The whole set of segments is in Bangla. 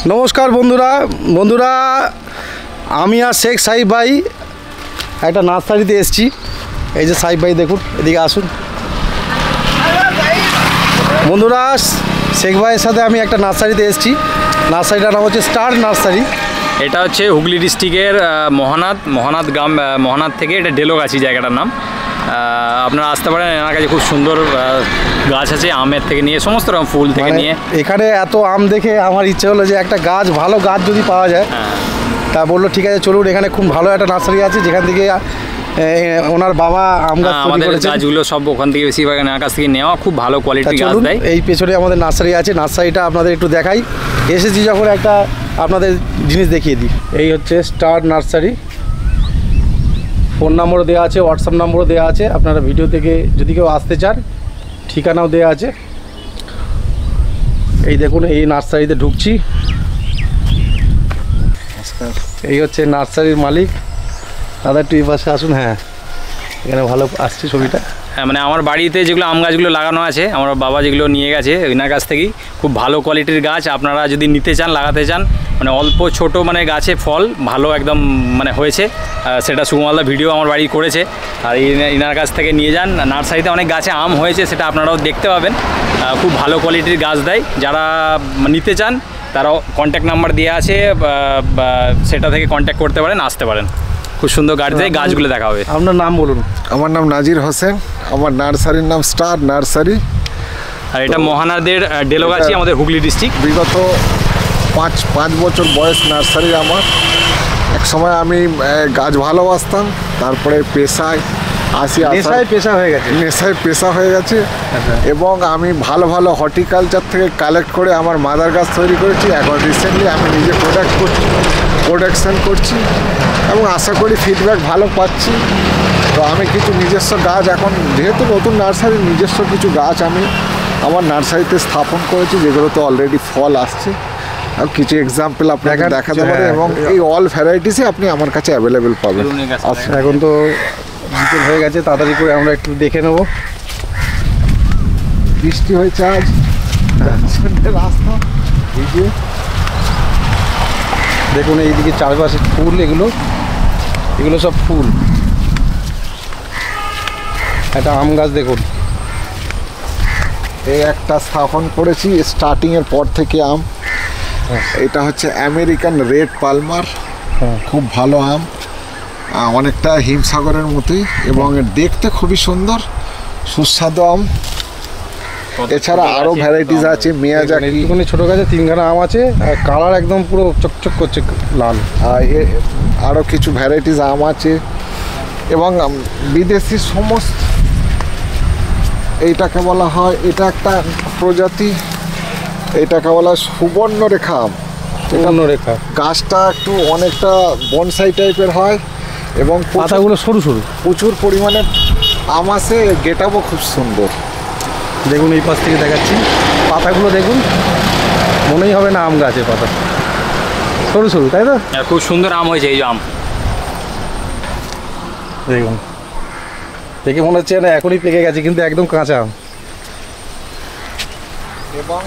নমস্কার বন্ধুরা আমি আর শেখ সাহিব ভাই একটা নার্সারিতে এসেছি। এই যে সাহিব ভাই দেখুন, এদিকে আসুন। বন্ধুরা, শেখ ভাইয়ের সাথে আমি একটা নার্সারিতে এসেছি। নার্সারিটার নাম হচ্ছে স্টার নার্সারি। এটা হচ্ছে হুগলি ডিস্ট্রিক্টের মহানাদ গ্রাম, মহানাদ থেকে এটা ডেলোগাছি জায়গাটার নাম। আপনারা আসতে পারেন, এনার কাছে খুব সুন্দর গাছ আছে, আমের থেকে নিয়ে সমস্ত রকম ফুল থেকে নিয়ে। এখানে এত আম দেখে আমার ইচ্ছে হলো যে একটা ভালো গাছ যদি পাওয়া যায়। তা বললো ঠিক আছে চলুন, এখানে খুব ভালো একটা নার্সারি আছে যেখান থেকে ওনার বাবা আম গাছ আমাদের গাছগুলো সব ওখান থেকে বেশিরভাগ এনার কাছ থেকে নেওয়া, খুব ভালো কোয়ালিটির গাছ দেয়। এই পেছনে আমাদের নার্সারি আছে, নার্সারিটা আপনাদের একটু দেখাই। এসেছি যখন একটা আপনাদের জিনিস দেখিয়ে দিই। এই হচ্ছে স্টার নার্সারি। ফোন নম্বরও দেওয়া আছে, হোয়াটসঅ্যাপ নম্বরও দেওয়া আছে। আপনারা ভিডিও থেকে যদি কেউ আসতে চান, ঠিকানাও দেওয়া আছে। এই দেখুন, এই নার্সারিতে ঢুকছি। এই হচ্ছে নার্সারির মালিক দাদা, একটু এই পাশে আসুন। হ্যাঁ, এখানে ভালো আসছে ছবিটা। হ্যাঁ, মানে আমার বাড়িতে যেগুলো আম গাছগুলো লাগানো আছে, আমার বাবা যেগুলো নিয়ে গেছে ওনার কাছ থেকেই। খুব ভালো কোয়ালিটির গাছ, আপনারা যদি নিতে চান, লাগাতে চান, মানে অল্প ছোট মানে গাছে ফল ভালো একদম মানে হয়েছে, সেটা সুকুমালদা ভিডিও আমার বাড়ি করেছে। আর এনার কাছ থেকে নিয়ে যান। নার্সারিতে অনেক গাছে আম হয়েছে, সেটা আপনারাও দেখতে পাবেন। খুব ভালো কোয়ালিটির গাছ দেয়। যারা নিতে চান তারাও কন্ট্যাক্ট নাম্বার দেওয়া আছে, সেটা থেকে কন্ট্যাক্ট করতে পারেন, আসতে পারেন। খুব সুন্দর গাছ দেয়, গাছগুলো দেখা হবে। আপনার নাম বলুন। আমার নাম নাজির হোসেন, আমার নার্সারির নাম স্টার নার্সারি। আর এটা মহানাদের ডেলোগাছি, আমাদের হুগলি ডিস্ট্রিক্ট। বিগত পাঁচ বছর বয়স নার্সারি আমার। এক সময় আমি গাছ ভালোবাসতাম, তারপরে পেশা হয়ে গেছে। এবং আমি ভালো হর্টিকালচার থেকে কালেক্ট করে আমার মাদার গাছ তৈরি করেছি। এখন রিসেন্টলি আমি নিজে প্রোডাকশন করছি এবং আশা করি ফিডব্যাক ভালো পাচ্ছি। তো আমি কিছু নিজস্ব গাছ, এখন যেহেতু নতুন নার্সারি, নিজস্ব কিছু গাছ আমি আমার নার্সারিতে স্থাপন করেছি, যেগুলোতে অলরেডি ফল আসছে। আর কিছু এক্সাম্পল আপনাকে দেখাতে পারে, এবং এই অল ভ্যারাইটিসই আপনি আমার কাছে অ্যাভেলেবেল পাবেন। আচ্ছা, এখন তো বিকেল হয়ে গেছে, তাড়াতাড়ি করে আমরা একটু দেখে নেব। বৃষ্টি হয়েছে আজ, রাস্তা ভিজে। দেখুন এইদিকে চারপাশে ফুল, এগুলো সব ফুল। একটা আম গাছ দেখুন, এই একটা স্থাপন করেছি স্টার্টিংয়ের পর থেকে আম। এটা হচ্ছে আমেরিকান রেড পালমার, খুব ভালো আম, অনেকটা হিমসাগরের মতোই, এবং দেখতে খুবই সুন্দর, সুস্বাদু আম। এছাড়া আরও ভ্যারাইটিস আছে, মিয়াজাকি। একটুখানি ছোটো গাছে 3খানা আম আছে, আর কালার একদম পুরো চকচক করছে লাল। আরও কিছু ভ্যারাইটিস আম আছে, এবং বিদেশি সমস্ত। এইটাকে বলা হয়, এটা একটা প্রজাতি, এটাকে বলা হয় সুবর্ণরেখা আম। সুবর্ণরেখা গাছটা একটু অনেকটা বনসাই টাইপের হয়, এবং পাতাগুলো সরু প্রচুর পরিমাণে আম আছে। গেটআপও খুব সুন্দর। দেখুন এই পাশ থেকে দেখাচ্ছি, পাতাগুলো দেখুন, মনেই হবে না আম গাছের পাতা, সরু তাই না? খুব সুন্দর আম হয়েছে এই আম। দেখুন, দেখে মনে হচ্ছে না এখনই পেকে গেছে, কিন্তু একদম কাঁচা আম। এবং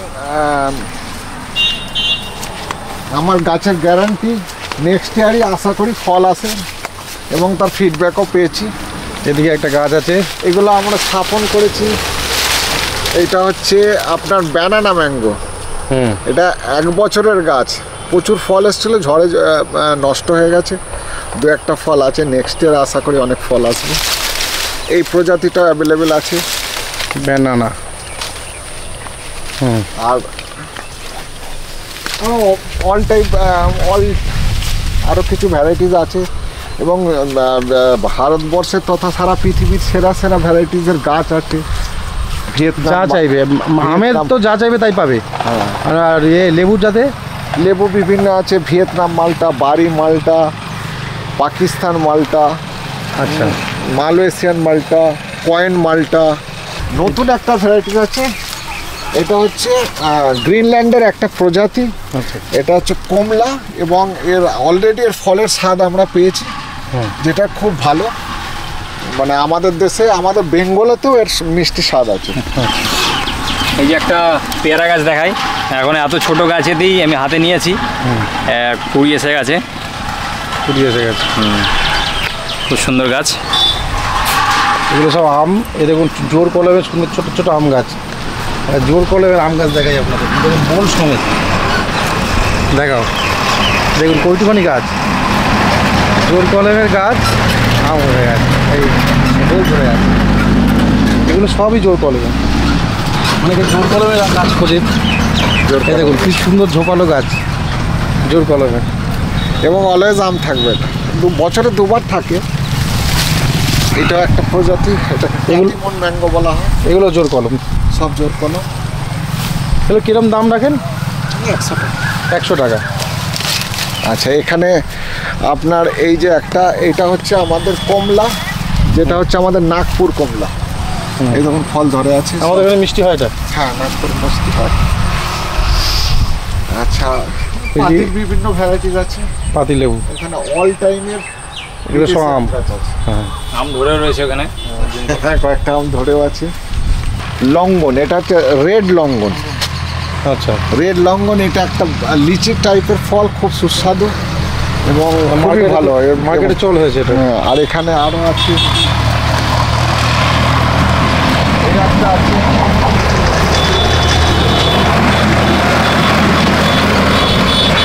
আমার গাছের গ্যারান্টি নেক্সট ইয়ারই আশা করি ফল আসে, এবং তার ফিডব্যাকও পেয়েছি। এদিকে একটা গাছ আছে, এগুলো আমরা স্থাপন করেছি। এটা হচ্ছে আপনার ব্যানানা ম্যাঙ্গো। এটা 1 বছরের গাছ, প্রচুর ফল এসেছিলো, ঝড়ে নষ্ট হয়ে গেছে। 2-1টা ফল আছে, নেক্সট ইয়ার আশা করি অনেক ফল আসবে। এই প্রজাতিটা অ্যাভেলেবেল আছে, ব্যানানা। আর অল টাইপ আরও কিছু ভ্যারাইটিস আছে, এবং ভারতবর্ষের তথা সারা পৃথিবীর সেরা ভ্যারাইটিসের গাছ আছে। যা চাইবে আমের তো যা চাইবে তাই পাবে। আর লেবুর যাতে লেবু বিভিন্ন আছে, ভিয়েতনাম মালটা, বাড়ি মালটা, পাকিস্তান মালটা, আচ্ছা, মালয়েশিয়ান মালটা, কয়েন মালটা। নতুন একটা ভ্যারাইটিস আছে, এটা হচ্ছে গ্রিনল্যান্ডের একটা প্রজাতি। এটা হচ্ছে কমলা, এবং এর অলরেডি এর ফলের স্বাদ আমরা পেয়েছি, যেটা খুব ভালো। মানে আমাদের দেশে, আমাদের বেঙ্গলেতেও এর মিষ্টি স্বাদ আছে। এই যে একটা পেয়ারা গাছ দেখাই, এখন এত ছোট গাছেতেই আমি হাতে নিয়েছি, কুড়ি এসে গেছে। কুড়ি এসে গেছে। খুব সুন্দর গাছ। এগুলো সব আম। এ দেখুন জোর কলমের সুন্দর ছোট ছোট আম গাছ, জোর কলমের আম গাছ দেখাই আপনাদের, দেখুন বোল সমেত দেখাও। দেখুন কইটুখানি গাছ, জোর কলমের গাছ, আম হয়ে গেছে, এই বোল ধরে গেছে। এগুলো সবই জোর কলমের, অনেকে জোর কলমের গাছ খোঁজেন। এই দেখুন কি সুন্দর ঝোপালো গাছ, জোর কলমের। এবং অলওয়েজ আম থাকবে, এটা বছরে দুবার থাকে। এটাও একটা প্রজাতি, এটা প্লাটিমন ম্যাঙ্গো বলা হয়। এগুলো জোর কলম, সব জোর কলম। এগুলো কিরম দাম রাখেন? 100 টাকা। 100 টাকা। আচ্ছা, এখানে আপনার এই যে একটা, এটা হচ্ছে আমাদের কমলা, যেটা হচ্ছে আমাদের নাগপুর কমলা। এই দেখুন ফল ধরে আছে। আমাদের এখানে মিষ্টি হয় এটা। হ্যাঁ, নাগপুর মিষ্টি হয়। আচ্ছা, পাতির বিভিন্ন ভ্যারাইটিস আছে। পাতি লেবু, এখানে অল টাইমের এগুলো সব আম। হ্যাঁ, আম ধরে রয়েছে ওখানে। হ্যাঁ, কয়েকটা আম ধরেও আছে। লঙ্গন, এটা হচ্ছে রেড লঙ্গন। আচ্ছা, রেড লঙ্গন, এটা একটা লিচি টাইপের ফল, খুব সুস্বাদু এবং খুবই ভালো। মার্কেটে চল হয়েছে এটা। হ্যাঁ, আর এখানে আরও আছে, এটা একটা আছে।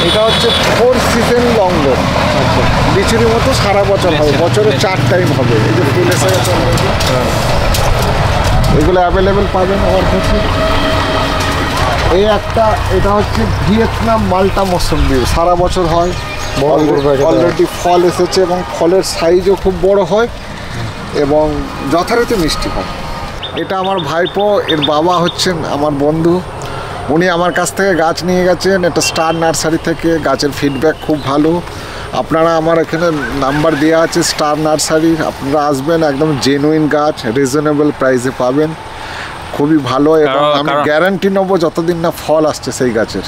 এটা হচ্ছে 4 সিজন লঙ্গন। আচ্ছা, লিচুরির মতো সারা বছর হবে, বছরে 4 টাইম হবে। এই যে ফুল এসে গেছে already। এগুলো অ্যাভেলেবেল পাবেন আমার কাছে। এই একটা, এটা হচ্ছে ভিয়েতনাম মাল্টা মৌসুম্বি, সারা বছর হয়, অলরেডি ফল এসেছে এবং ফলের সাইজও খুব বড় হয় এবং যথারীতি মিষ্টি হয়। এটা আমার ভাইপো, এর বাবা হচ্ছেন আমার বন্ধু। উনি আমার কাছ থেকে গাছ নিয়ে গেছেন, এটা স্টার নার্সারি থেকে। গাছের ফিডব্যাক খুব ভালো। আপনারা, আমার এখানে নাম্বার দেওয়া আছে স্টার নার্সারির, আপনারা আসবেন, একদম জেনুইন গাছ রিজনেবল প্রাইসে পাবেন, খুবই ভালো। এবং আমি গ্যারান্টি নেবো যতদিন না ফল আসছে সেই গাছের।